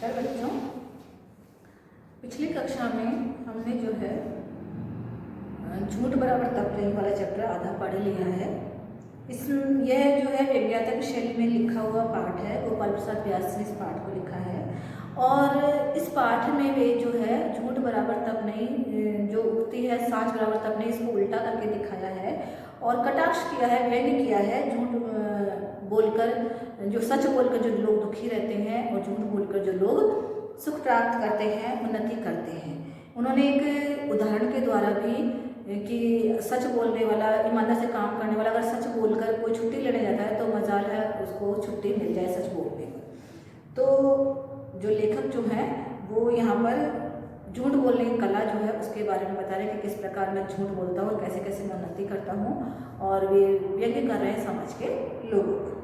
नमस्कार बच्चों। पिछली कक्षा में हमने जो है झूठ बराबर तप नहीं वाला चैप्टर आधा पढ़ लिया है। यह जो है व्यंग्यात्मक शैली में लिखा हुआ पाठ है। गोपाल प्रसाद व्यास ने इस पाठ को लिखा है और इस पाठ में वे जो है झूठ बराबर तप नहीं जो उक्ति है सांच बराबर तप नहीं, इसको उल्टा करके दिखाया है और कटाक्ष किया है, व्यंग्य किया है। झूठ बोलकर जो सच बोलकर जो लोग दुखी रहते हैं और झूठ बोलकर जो लोग सुख प्राप्त करते हैं, उन्नति करते हैं। उन्होंने एक उदाहरण के द्वारा भी कि सच बोलने वाला, ईमानदार से काम करने वाला अगर सच बोलकर कोई छुट्टी लेने जाता है तो मजाल है उसको छुट्टी मिल जाए सच बोलने पर। तो जो लेखक जो है वो यहाँ पर झूठ बोलने की कला जो है उसके बारे में बता रहे हैं कि किस प्रकार मैं झूठ बोलता हूँ, कैसे कैसे मैं उन्नति करता हूँ और वे व्यंग्य कर रहे हैं समाज के लोगों को।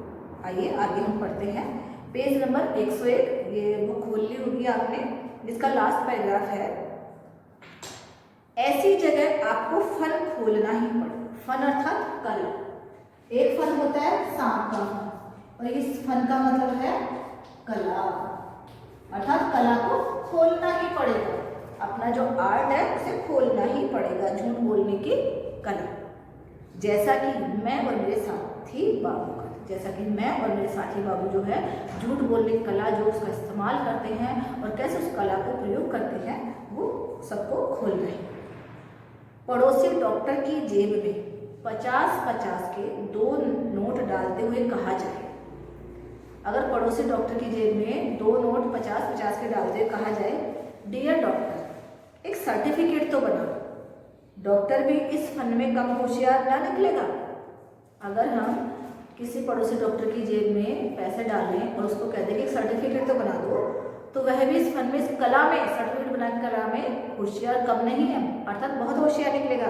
आइए आगे हम पढ़ते हैं। पेज नंबर 101, ये बुक खोल ली होगी आपने, जिसका लास्ट पैराग्राफ है। ऐसी जगह आपको फन खोलना ही पड़े। फन अर्थात कला। एक फन होता है सांप का फन और इस फन का मतलब है कला, अर्थात कला को खोलना ही पड़ेगा। अपना जो आर्ट है उसे खोलना ही पड़ेगा, झूठ बोलने की कला। जैसा कि मैं और मेरे साथी बाबू का, जैसा कि मैं और मेरे साथी बाबू जो है झूठ बोलने की कला जो उसका इस्तेमाल करते हैं और कैसे उस कला को प्रयोग करते हैं वो सबको खोल रहे हैं। पड़ोसी डॉक्टर की जेब में 50-50 के 2 नोट डालते हुए कहा जाए। अगर पड़ोसी डॉक्टर की जेब में 2 नोट 50-50 के डालते हुए कहा जाए, डियर डॉक्टर एक सर्टिफिकेट तो बना। डॉक्टर भी इस फन में कम होशियार ना निकलेगा। अगर हम किसी पड़ोसी डॉक्टर की जेब में पैसे डालें और उसको कह दें कि सर्टिफिकेट तो बना दो, तो वह भी इस फन में, इस कला में, सर्टिफिकेट बनाने की कला में होशियार कम नहीं है, अर्थात बहुत होशियार निकलेगा।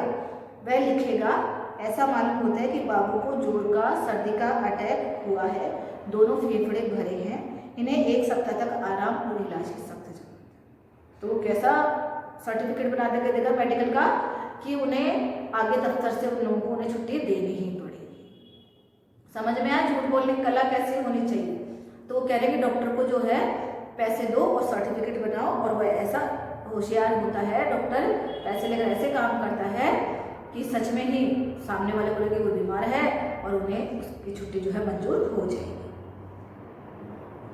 वह लिखेगा, ऐसा मालूम होता है कि बाबू को जोड़ का सर्दी का अटैक हुआ है, दोनों फेफड़े भरे हैं, इन्हें 1 सप्ताह तक आराम और इलाज की सख्त जरूरत। तो कैसा सर्टिफिकेट बना देगा मेडिकल का कि उन्हें आगे दफ्तर से उन लोगों को उन्हें छुट्टी देनी ही पड़ेगी। समझ में आया झूठ बोलने की कला कैसे होनी चाहिए। तो वो कह रहे हैं कि डॉक्टर को जो है पैसे दो और सर्टिफिकेट बनाओ, और वह ऐसा होशियार होता है, डॉक्टर पैसे लेकर ऐसे काम करता है कि सच में ही सामने वाले को लगे वो बीमार है और उन्हें उसकी छुट्टी जो है मंजूर हो जाएगी।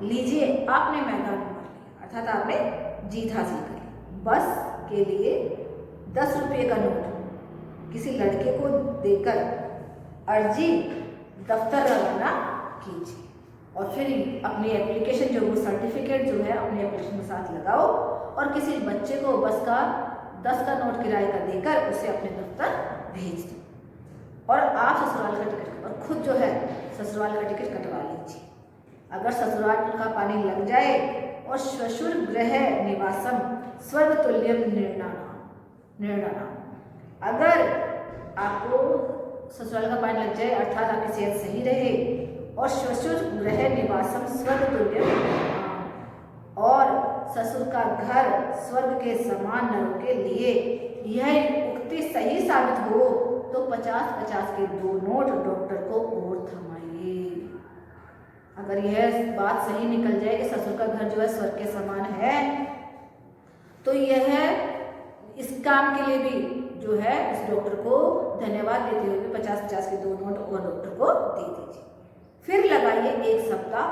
लीजिए आपने मैदान मार लिया, अर्थात आपने जीत हासिल कर ली। बस के लिए 10 रुपये का नोट किसी लड़के को देकर अर्जी दफ्तर रवाना कीजिए और फिर अपनी एप्लीकेशन जो वो सर्टिफिकेट जो है अपने एप्लीकेशन के साथ लगाओ और किसी बच्चे को बस का 10 का नोट किराए का देकर उसे अपने दफ्तर भेज दो और आप ससुराल का टिकट और खुद जो है ससुराल का टिकट कटवा लीजिए। अगर ससुराल का पानी लग जाए और श्वशुर गृह निवासम स्वर्ग तुल्यम निर्णाना, अगर आपको ससुराल का पानी लग जाए अर्थात आपकी सेहत सही रहे और श्वशुर गृह निवासम स्वर्ग तुल्यम और ससुर का घर स्वर्ग के समान नरों के लिए यह उक्ति सही साबित हो तो 50-50 के 2 नोट डॉक्टर को और थमाइए। अगर यह बात सही निकल जाए कि ससुर का घर जो है स्वर्ग के समान है तो यह इस काम के लिए भी जो है इस डॉक्टर को धन्यवाद देते हुए 50-50 के 2 नोट और डॉक्टर को दे दीजिए। फिर लगाइए 1 सप्ताह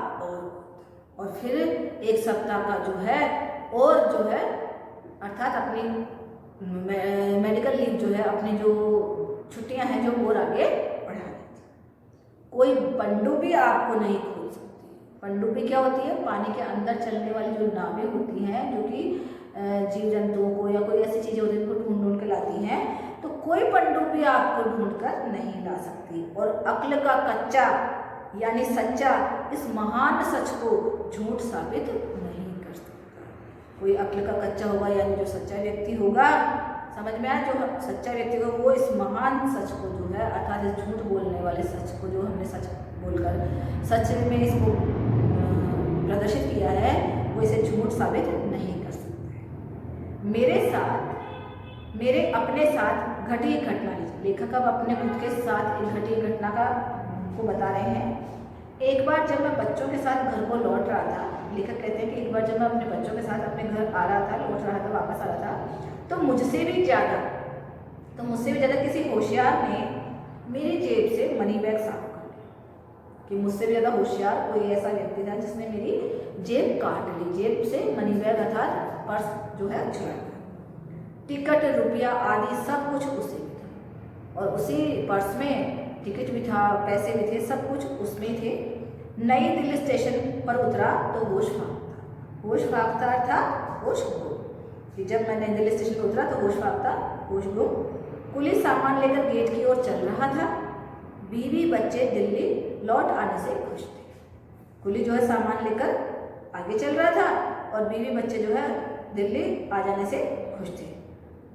और फिर 1 सप्ताह का जो है और जो है अर्थात अपनी मेडिकल लीव जो है अपनी जो छुट्टियां हैं जो और आगे बढ़ा देती। कोई पनडुब्बी आपको नहीं खोल सकती। पनडुब्बी क्या होती है? पानी के अंदर चलने वाली जो नावें होती हैं जो कि जीव जंतुओं को या कोई ऐसी चीज़ें होती हैं जिनको ढूंढ के लाती हैं, तो कोई पनडुब्बी आपको ढूंढ कर नहीं ला सकती। और अक्ल का कच्चा यानी सच्चा इस महान सच को झूठ साबित नहीं कर सकता। कोई अक्ल का कच्चा होगा यानी जो सच्चा व्यक्ति होगा, समझ में आया, जो सच्चा व्यक्ति होगा वो इस महान सच को जो है अर्थात इस झूठ बोलने वाले सच को जो हमने सच बोलकर सच में इसको प्रदर्शित किया है वो इसे झूठ साबित नहीं कर सकता। मेरे अपने साथ घटी घटना लीजिए। लेखक अब अपने खुद के साथ एक घटी घटना को बता रहे हैं। एक बार जब मैं बच्चों के साथ घर को लौट रहा था लेखक कहते हैं कि एक बार जब मैं अपने बच्चों के साथ अपने घर आ रहा था, लौट रहा था, वापस आ रहा था, तो मुझसे भी ज़्यादा किसी होशियार ने मेरी जेब से मनी बैग साफ कर लिया। कि मुझसे भी ज़्यादा होशियार कोई ऐसा व्यक्ति था जिसने मेरी जेब काट ली, जेब से मनी बैग अर्थात पर्स जो है चुरा लिया। टिकट, रुपया आदि सब कुछ उसी में था, और उसी पर्स में टिकट भी था, पैसे भी थे, सब कुछ उसमें थे। नई दिल्ली स्टेशन पर उतरा तो होश फाँकता। होश फाँकता अर्थात होश गुम, कि जब मैं नई दिल्ली स्टेशन पर उतरा तो होश फाँकता, होश गुम। कुली सामान लेकर गेट की ओर चल रहा था। बीवी बच्चे दिल्ली लौट आने से खुश थे। कुली जो है सामान लेकर आगे चल रहा था और बीवी बच्चे जो है दिल्ली आ जाने से खुश थे।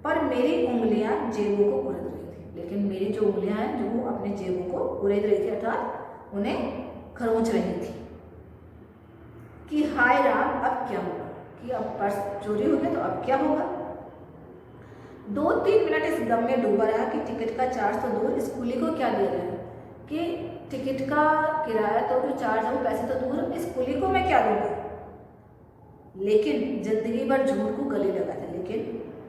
पर मेरी उंगलियां जेबों को उड़द रही थी, लेकिन मेरी जो उंगलियां हैं जो वो अपने जेबों को उड़द रही थी, अर्थात उन्हें खरोंच रही थी। कि हाय राम, अब क्या होगा, कि अब पर्स चोरी हो गया तो अब क्या होगा। 2-3 मिनट इस गम में डूबा रहा कि टिकट का चार्ज तो दूर, इस कुली को क्या दे रहा है, कि टिकट का किराया तो जो चार्ज है वो पैसे तो दूर, इस कुली को मैं क्या दूंगा। लेकिन जिंदगी भर झूठ को गले लगा था, लेकिन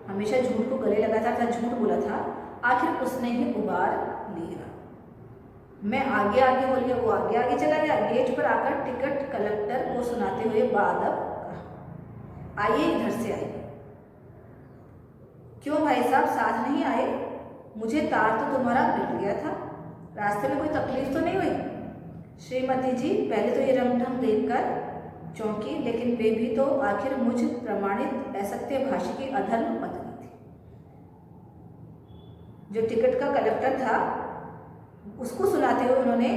हमेशा झूठ को गले लगा था, झूठ बोला था, आखिर उसने ही उबार लिया। मैं आगे आगे बोलिए, वो आगे आगे चला गया। गेट पर आकर टिकट कलेक्टर को सुनाते हुए बादब कहा, आइए इधर से आइए। क्यों भाई साहब साथ नहीं आए, मुझे तार तो तुम्हारा मिल गया था, रास्ते में कोई तकलीफ तो नहीं हुई। श्रीमती जी पहले तो ये रंग-ढंग देखकर चौंकी, लेकिन वे भी तो आखिर मुझ प्रमाणित असत्य भाषी की अधर्म पत्नी थी। जो टिकट का कलेक्टर था उसको सुनाते हुए उन्होंने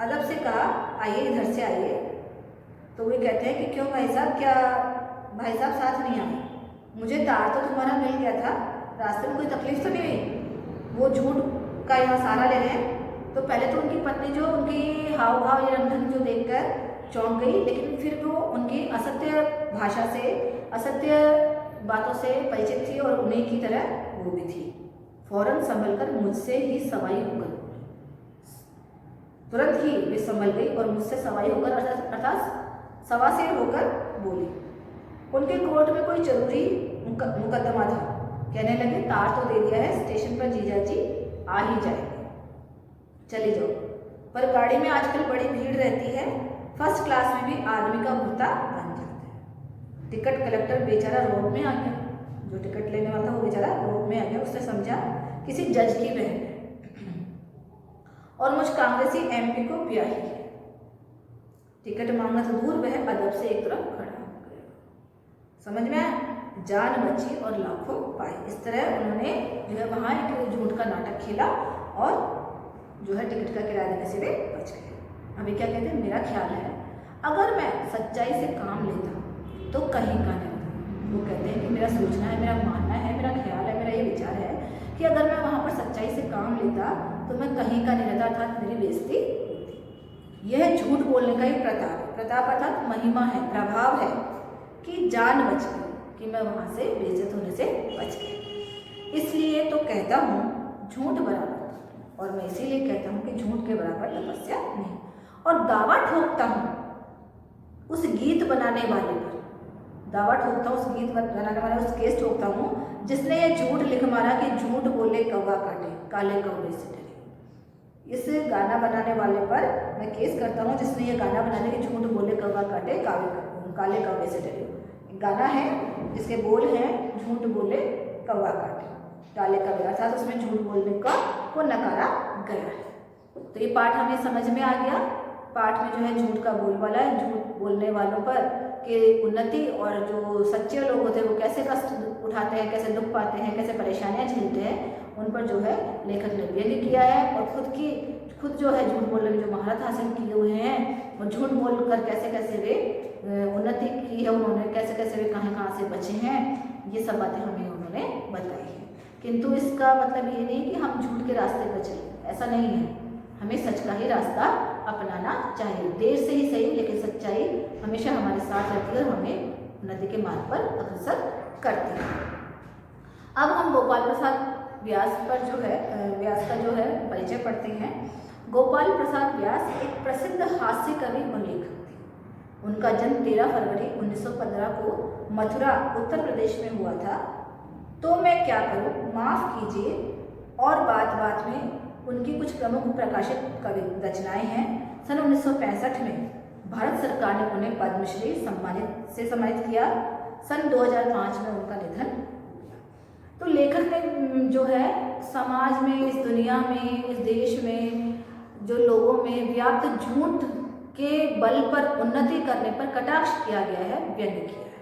अदब से कहा, आइए इधर से आइए। तो वे कहते हैं कि क्यों भाई साहब, क्या भाई साहब साथ नहीं आए, मुझे तार तो तुम्हारा मिल गया था, रास्ते में कोई तकलीफ तो नहीं हुई। वो झूठ का यहाँ सहारा ले रहे हैं। तो पहले तो उनकी पत्नी जो उनकी हाव भाव या रंग जो देखकर चौंक गई, लेकिन फिर वो उनकी असत्य भाषा से, असत्य बातों से परिचित थी और उन्हीं की तरह वो भी थी। फौरन संभलकर मुझसे ही सवाई होकर, तुरंत ही वे संभल गई और मुझसे सवाई होकर अर्थात सवासेर होकर बोली। उनके कोर्ट में कोई जरूरी मुकदमा था। कहने लगे, तार तो दे दिया है, स्टेशन पर जीजा जी आ ही जाएंगे, चले जाओ। पर गाड़ी में आजकल बड़ी भीड़ रहती है, फर्स्ट क्लास में भी आदमी का भुत्ता बन जाता है। टिकट कलेक्टर बेचारा रोड में आ गया, जो टिकट लेने वाला था वो बेचारा रोड में आ गया। उसने समझा किसी जज की बहन है और मुझ कांग्रेसी एमपी को ब्याही है। टिकट मांगना तो दूर, वह अदब से एक तरफ खड़ा हो गया। समझ में आया, जान बची और लाखों पाए। इस तरह उन्होंने जो है वहाँ एक झूठ का नाटक खेला और जो है टिकट का किराया देने से वे बच गए। अभी क्या कहते हैं, मेरा ख्याल है अगर मैं सच्चाई से काम लेता तो कहीं का नहीं होता। वो कहते हैं कि मेरा सोचना है, मेरा मानना है, मेरा ख्याल है, मेरा ये विचार है कि अगर मैं वहाँ पर सच्चाई से काम लेता तो मैं कहीं का नहीं रहता, अर्थात मेरी बेइज्जती होती। यह झूठ बोलने का ही प्रताप है। प्रताप अर्थात महिमा है, प्रभाव है कि जान बच गई, कि मैं वहाँ से बेइज्जत होने से बच गई। इसलिए तो कहता हूँ झूठ बराबर, और मैं इसीलिए कहता हूँ कि झूठ के बराबर तपस्या नहीं। और दावा ठोकता हूँ उस गीत बनाने वाले पर, दावा ठोकता हूँ उस गीत बनाने वाले, उस केस ठोकता हूँ जिसने ये झूठ लिख मारा कि झूठ बोले कौवा काटे, काले कौवे से डरे। इस गाना बनाने वाले पर मैं केस करता हूँ जिसने ये गाना बनाने कि झूठ बोले कौवा काटे, काले कौवे से डरे। गाना है जिसके बोल हैं झूठ बोले कौवा काटे, काले कौवे, अर्थात उसमें झूठ बोलने का को नकारा गया है। तो ये पाठ हमें समझ में आ गया। पाठ में जो है झूठ का बोलबाला है, झूठ बोलने वालों पर के उन्नति और जो सच्चे लोग होते हैं वो कैसे कष्ट उठाते हैं, कैसे दुख पाते हैं, कैसे परेशानियां झेलते हैं, उन पर जो है लेखक ने व्यंग्य किया है। और खुद जो है झूठ बोलने में जो महारत हासिल किए हुए हैं, और झूठ बोल कर कैसे कैसे वे उन्नति की है उन्होंने, कैसे कैसे वे कहाँ से बचे हैं, ये सब बातें हमें उन्होंने बताई है। किंतु इसका मतलब ये नहीं कि हम झूठ के रास्ते पर चलें, ऐसा नहीं है। हमें सच का ही रास्ता अपनाना चाहिए, देर से ही सही, लेकिन सच्चाई हमेशा हमारे साथ रहती है और हमें उन्नति के मार्ग पर अग्रसर करती है। अब हम गोपाल प्रसाद व्यास पर जो है व्यास का जो है परिचय पढ़ते हैं। गोपाल प्रसाद व्यास एक प्रसिद्ध हास्य कवि और लेखक थे। उनका जिनका जन्म 13 फरवरी 1915 को मथुरा उत्तर प्रदेश में हुआ था। तो मैं क्या करूं, माफ़ कीजिए। और बात बात में उनकी कुछ प्रमुख प्रकाशित कवि रचनाएं हैं। सन 1965 में भारत सरकार ने उन्हें पद्मश्री सम्मानित किया। सन 2005 में उनका निधन। तो लेखक ने जो है समाज में, इस दुनिया में, इस देश में जो लोगों में व्याप्त झूठ के बल पर उन्नति करने पर कटाक्ष किया गया है, व्यंग्य किया है।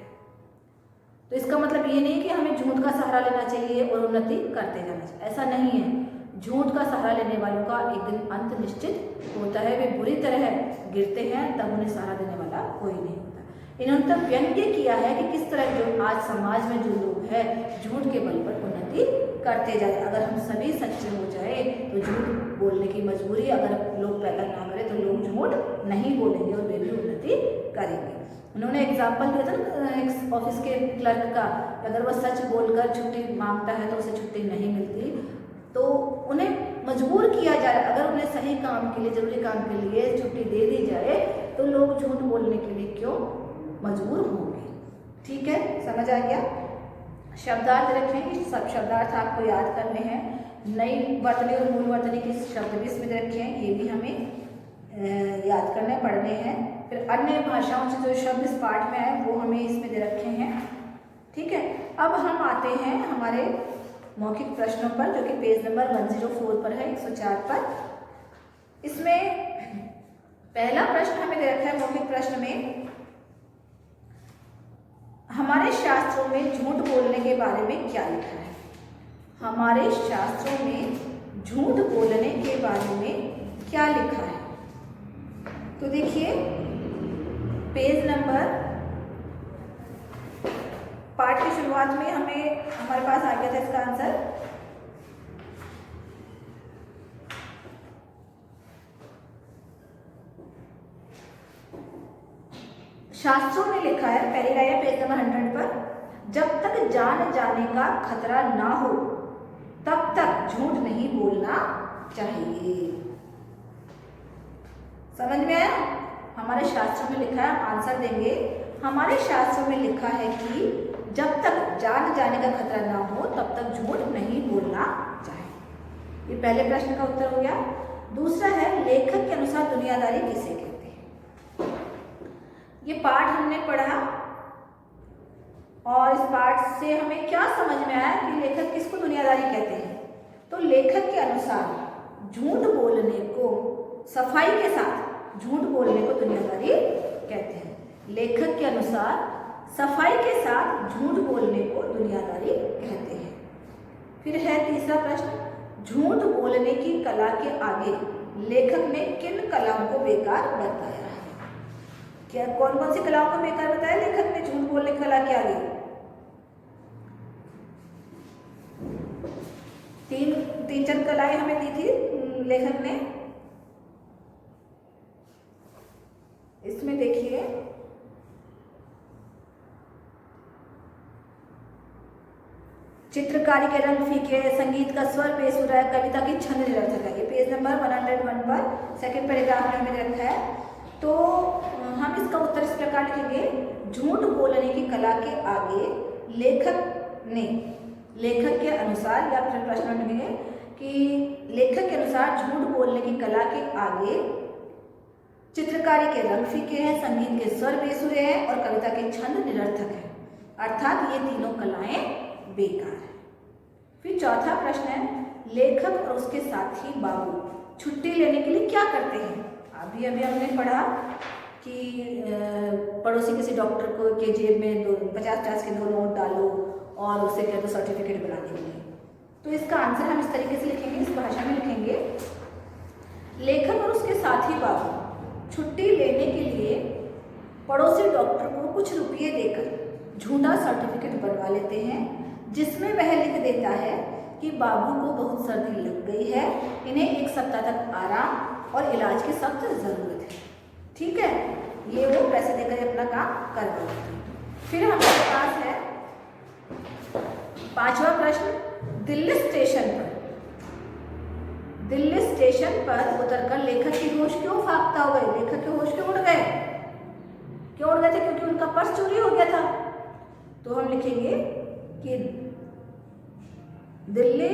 तो इसका मतलब ये नहीं कि हमें झूठ का सहारा लेना चाहिए और उन्नति करते जाना चाहिए, ऐसा नहीं है। झूठ का सहारा लेने वालों का एक दिन अंत निश्चित होता है। वे बुरी तरह गिरते हैं, तब उन्हें सहारा देने वाला कोई नहीं होता। इन्होंने तब व्यंग्य किया है कि किस तरह जो आज समाज में जो लोग हैं झूठ के बल पर उन्नति करते जाए। अगर हम सभी सच्चे हो जाए तो झूठ बोलने की मजबूरी अगर लोग पैदा ना करें तो लोग झूठ नहीं बोलेंगे और वे भी उन्नति करेंगे। उन्होंने एग्जाम्पल दिया था ना एक ऑफिस के क्लर्क का, अगर वह सच बोलकर छुट्टी मांगता है तो उसे छुट्टी नहीं मिलती, तो उन्हें मजबूर किया जाए। अगर उन्हें सही काम के लिए, जरूरी काम के लिए छुट्टी दे दी जाए तो लोग झूठ बोलने के लिए क्यों मजबूर होंगे। ठीक है, समझ आ गया। शब्दार्थ रखें, सब शब्दार्थ आपको याद करने हैं। नई वर्तनी और मूल वर्तनी के शब्द भी इसमें रखे हैं, ये भी हमें याद करने पढ़ने हैं। फिर अन्य भाषाओं से जो शब्द इस पाठ में आए वो हमें इसमें दे रखे हैं। ठीक है, अब हम आते हैं हमारे मौखिक प्रश्नों पर, जो कि पेज नंबर 104 पर है, 104 पर। इसमें पहला प्रश्न हमें दे रखा है मौखिक प्रश्न में, हमारे शास्त्रों में झूठ बोलने के बारे में क्या लिखा है। हमारे शास्त्रों में झूठ बोलने के बारे में क्या लिखा है। तो देखिए पेज नंबर, पाठ की शुरुआत में हमारे पास आ गया था इसका आंसर। शास्त्रों में लिखा है, पहली लाइन पेज नंबर 100 पर, जब तक जान जाने का खतरा ना हो तब तक झूठ नहीं बोलना चाहिए। समझ में आया? हमारे शास्त्रों में लिखा है, आंसर देंगे। हमारे शास्त्रों में लिखा है कि जब तक जान जाने का खतरा ना हो तब तक झूठ नहीं बोलना चाहिए। ये पहले प्रश्न का उत्तर हो गया। दूसरा है, लेखक के अनुसार दुनियादारी किसे कहते हैं। ये पाठ हमने पढ़ा और इस पाठ से हमें क्या समझ में आया कि लेखक किसको दुनियादारी कहते हैं। तो लेखक के अनुसार झूठ बोलने को, सफाई के साथ झूठ बोलने को दुनियादारी कहते हैं। लेखक के अनुसार सफाई के साथ झूठ बोलने को दुनियादारी कहते हैं। फिर है तीसरा प्रश्न, झूठ बोलने की कला के आगे लेखक ने किन कलाओं को बेकार बताया है। क्या कौन कौन सी कलाओं को बेकार बताया लेखक ने झूठ बोलने की कला के आगे। तीन चार कलाएं हमें दी थी लेखक ने। इसमें देखिए चित्रकारी के रंग फीके, संगीत का स्वर बेसुरा है, कविता की छंद निरर्थक है। ये पेज नंबर 101 पर सेकंड पैराग्राफ में हमें रखा है। तो हम इसका उत्तर इस प्रकार लिखेंगे, झूठ बोलने की कला के आगे लेखक के अनुसार, या फिर प्रश्न लिखेंगे कि लेखक के अनुसार झूठ बोलने की कला के आगे चित्रकारी के रंग फीके हैं, संगीत के स्वर बेसुरे हैं और कविता के छंद निरर्थक है। अर्थात ये तीनों कलाएं बेकार है। फिर चौथा प्रश्न है, लेखक और उसके साथी बाबू छुट्टी लेने के लिए क्या करते हैं। अभी हमने पढ़ा कि पड़ोसी किसी डॉक्टर को के जेब में 50-50 के 2 नोट डालो और उसे कह दो सर्टिफिकेट बनाने के लिए। तो इसका आंसर हम इस तरीके से लिखेंगे, इस भाषा में लिखेंगे, लेखक और उसके साथी बाबू छुट्टी लेने के लिए पड़ोसी डॉक्टर को कुछ रुपये देकर झूठा सर्टिफिकेट बनवा लेते हैं, जिसमें वह लिख देता है कि बाबू को बहुत सर्दी लग गई है, इन्हें 1 सप्ताह तक आराम और इलाज की सख्त ज़रूरत है। ठीक है, ये वो पैसे देकर अपना काम करवा लेते हैं। फिर हमारे पास है 5वां प्रश्न, दिल्ली स्टेशन पर उतरकर लेखक की होश क्यों फाख्ता हो गए। लेखक के होश क्यों उड़ गए, क्यों उड़ गए थे? क्योंकि उनका पर्स चोरी हो गया था। तो हम लिखेंगे कि दिल्ली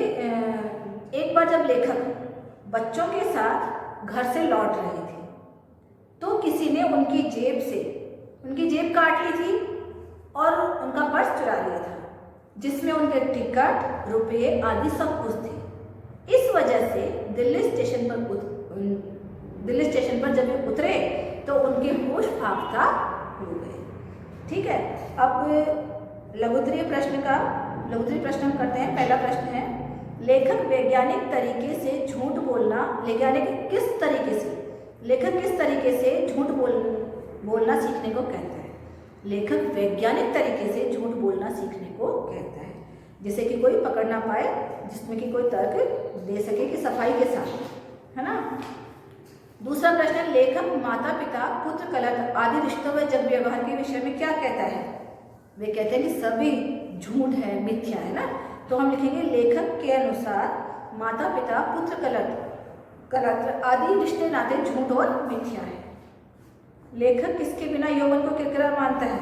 एक बार जब लेखक बच्चों के साथ घर से लौट रहे थे तो किसी ने उनकी जेब काट ली थी और उनका पर्स चुरा लिया था, जिसमें उनके टिकट, रुपये आदि सब कुछ थे। इस वजह से दिल्ली स्टेशन पर जब वे उतरे तो उनके होश फाख्ता हो गए। ठीक है, अब लघुत्तरीय प्रश्न हम करते हैं। पहला प्रश्न है, लेखक वैज्ञानिक तरीके से झूठ बोलना, लेखक किस तरीके से झूठ बोलना सीखने को कहता है? लेखक वैज्ञानिक तरीके से झूठ बोलना सीखने को कहता है, जिसे कि कोई पकड़ ना पाए, जिसमें कि कोई तर्क दे सके कि सफाई के साथ, है ना। दूसरा प्रश्न, लेखक माता पिता पुत्र कलह आदि रिश्तों व जग व्यवहार के विषय में क्या कहता है? वे कहते हैं कि सभी झूठ है, मिथ्या है ना। तो हम लिखेंगे लेखक के अनुसार माता पिता पुत्र कलह आदि रिश्ते नाते झूठ और मिथ्या है। लेखक किसके बिना यौवन को किरकिरा मानता है?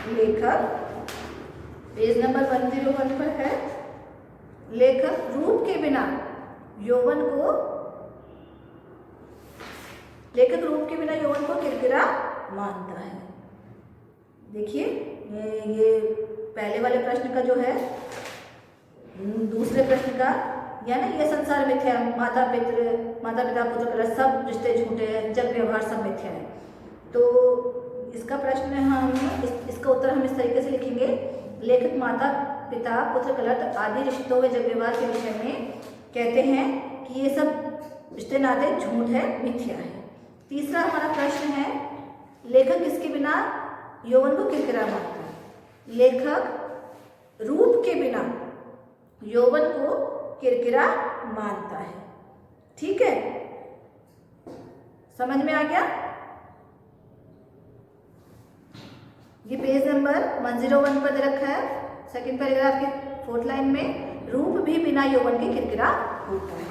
लेखक पेज नंबर 101 पर है। लेखक रूप के बिना यौवन को किरकिरा मानता है। देखिए ये पहले वाले प्रश्न का जो है, दूसरे प्रश्न का, या ना, ये संसार मिथ्या है, माता पिता पुत्र कलह सब रिश्ते झूठे हैं, जग व्यवहार सब मिथ्या है। तो इसका प्रश्न इसका उत्तर हम इस तरीके से लिखेंगे, लेखक माता पिता पुत्र कलह आदि रिश्तों व जग व्यवहार के विषय में कहते हैं कि ये सब रिश्ते नाते झूठ है, मिथ्या है। तीसरा हमारा प्रश्न है, लेखक किसके बिना यौवन को किरकिरा मानता है? लेखक रूप के बिना यौवन को किरकिरा मानता है। ठीक है, समझ में आ गया? ये पेज नंबर 101 पर दे रखा है, सेकंड पैराग्राफ के 4th लाइन में, रूप भी बिना यौवन के किरकिरा होता है।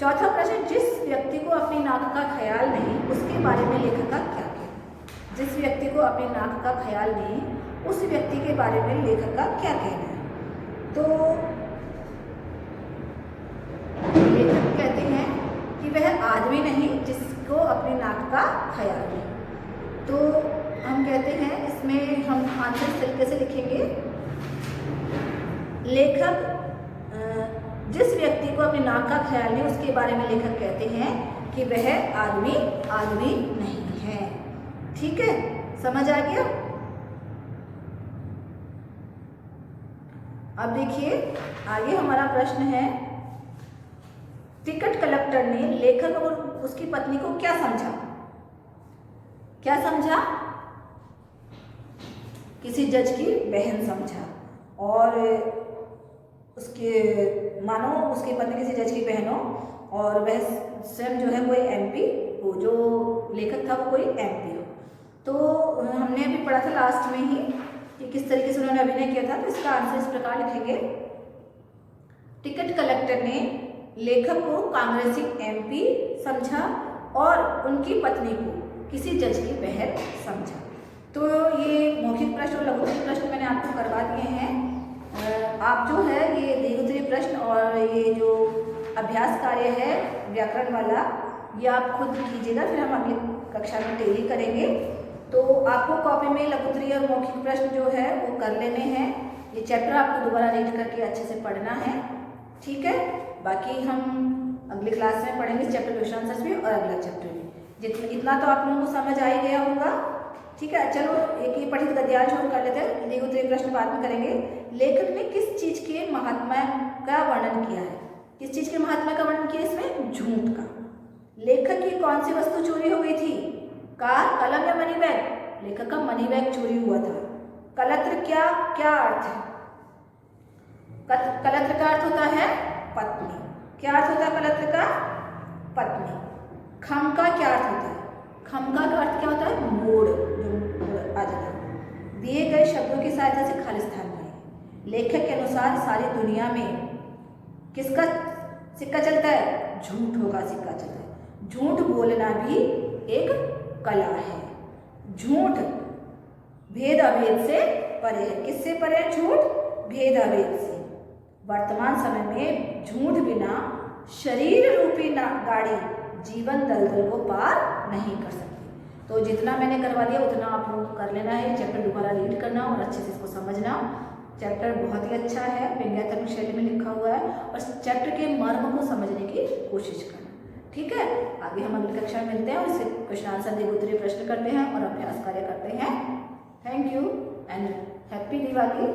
चौथा प्रश्न, जिस व्यक्ति को अपनी नाक का ख्याल नहीं उसके बारे में लेखक का क्या कहना है? जिस व्यक्ति को अपनी नाक का ख्याल नहीं उस व्यक्ति के बारे में लेखक का क्या कहना है? तो लेखक कहते हैं कि वह आदमी नहीं जिसको अपनी नाक का ख्याल नहीं। तो हम कहते हैं, इसमें हम आंसर इस तरीके से लिखेंगे, लेखक जिस व्यक्ति को अपनी नाक का ख्याल नहीं उसके बारे में लेखक कहते हैं कि वह आदमी नहीं है। ठीक है, समझ आ गया? अब देखिए आगे हमारा प्रश्न है, टिकट कलेक्टर ने लेखक और उसकी पत्नी को क्या समझा? किसी जज की बहन समझा, और मानो उसकी पत्नी किसी जज की बहन हो और वह स्वयं जो है कोई MP हो, जो लेखक था वो कोई MP हो। तो हमने अभी पढ़ा था लास्ट में ही कि किस तरीके से उन्होंने अभिनय किया था। तो इसका आंसर इस प्रकार लिखेंगे, टिकट कलेक्टर ने लेखक को कांग्रेसी MP समझा और उनकी पत्नी को किसी जज की बहन समझा। तो ये मौखिक प्रश्न और लघुत्तरीय प्रश्न मैंने आपको करवा दिए हैं। आप जो है ये दीर्घोत्तरीय प्रश्न और ये जो अभ्यास कार्य है व्याकरण वाला, ये आप खुद कीजिएगा, फिर हम अगली कक्षा में टेली करेंगे। तो आपको कॉपी में लघुत्तरीय और मौखिक प्रश्न जो है वो कर लेने हैं। ये चैप्टर आपको दोबारा रीड करके अच्छे से पढ़ना है। ठीक है, बाकी हम अगली क्लास में पढ़ेंगे चैप्टर क्वेश्चन आंसर्स भी और अगला चैप्टर भी। इतना तो आप लोगों को समझ आ ही गया होगा। ठीक है, चलो एक ही पठित गद्यांश और कर लेते हैं, दीर्घोत्तरीय प्रश्न बाद में करेंगे। लेखक ने किस चीज के महात्मा का वर्णन किया है? किस चीज के महात्मा का वर्णन किया इसमें? झूठ का। लेखक की कौन सी वस्तु चोरी हो गई थी? कार, कलम या मनी बैग? लेखक का मनी बैग चोरी हुआ था। कलत्र क्या अर्थ है? कलत्र का अर्थ होता है पत्नी। क्या अर्थ होता है कलत्र का? पत्नी। खम का क्या अर्थ होता है? खमका का अर्थ क्या होता है? मोड़, जो आ जाता है। दिए गए शब्दों की सहायता से खालिस्तान बनाइए। लेखक के अनुसार सारी दुनिया में किसका सिक्का चलता है? झूठों का सिक्का चलता है। झूठ बोलना भी एक कला है। झूठ भेद अभेद से परे है। किससे परे है झूठ? भेद अभेद से। वर्तमान समय में झूठ बिना शरीर रूपी गाड़ी जीवन दलदल को पार नहीं कर सकती। तो जितना मैंने करवा दिया उतना आप लोगों को कर लेना है। चैप्टर दोबारा रीड करना और अच्छे से इसको समझना। चैप्टर बहुत ही अच्छा है, व्यंग्यात्मक शैली में लिखा हुआ है और चैप्टर के मर्म को समझने की कोशिश करना। ठीक है, आगे हम अगली कक्षा में मिलते हैं और इससे क्वेश्चन आंसर दे उत्तरीय प्रश्न करते हैं और अभ्यास कार्य करते हैं। Thank you and happy Diwali.